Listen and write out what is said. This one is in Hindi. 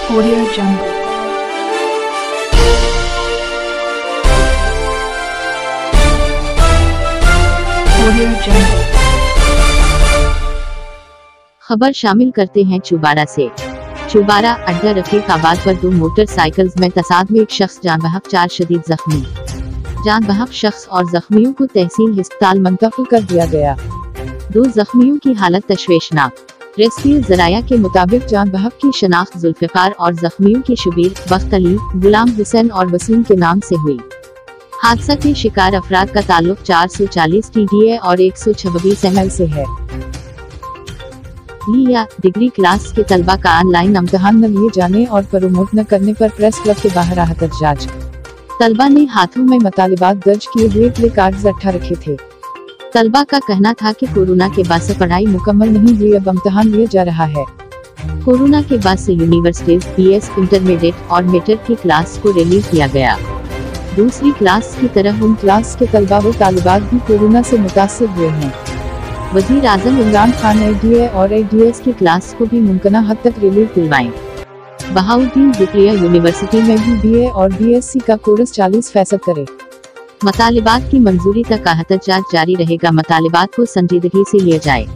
Audio Jungle. Audio Jungle. खबर शामिल करते हैं चुबारा से। चुबारा अड्डा रफीकाबाद पर दो मोटरसाइकिल्स में तसादमे, एक शख्स जान बहक, 4 शदीद जख्मी। जान बहक शख्स और जख्मियों को तहसील अस्पताल मुंतकिल कर दिया गया। 2 जख्मियों की हालत तशवीशनाक। रेस्क्यू जराया के मुताबिक जान बहक की शनाख्त जुल्फिकार और जख्मियों की शबीर, बख्त अली, गुलाम हुसैन और वसीम के नाम से हुई। हादसा के शिकार अफराद का ताल्लुक 440 TDA और 126 ML से है। लिया डिग्री क्लास के तलबा का ऑनलाइन इम्तिहान न लिए जाने और प्रमोट न करने पर प्रेस क्लब के बाहर एहतजाज। तलबा ने हाथों में मुतालिबात दर्ज किए हुए प्ले कार्ड्स रखा रखे थे। तलबा का कहना था कि कोरोना के बाद से पढ़ाई मुकम्मल नहीं हुई, अब इम्तिहान लिया जा रहा है। कोरोना के बाद से यूनिवर्सिटीज, BS, इंटरमीडिएट और मेट्रिक की क्लास को रिलीज किया गया। दूसरी क्लास की तरह उन क्लास के तलबा व तालिबात भी कोरोना से मुतासिर हुए हैं। वज़ीर आज़म इमरान खान ADA और ADS की क्लास को भी मुमकिना हद तक रिलीज दिलवाएं। बहाउद्दीन ज़ुकरिया यूनिवर्सिटी में भी BA और BSc का कोर्स 40% करे। मतालिबात की मंजूरी तक एहतजाज जारी रहेगा। मतालिबात को संजीदगी से लिया जाए।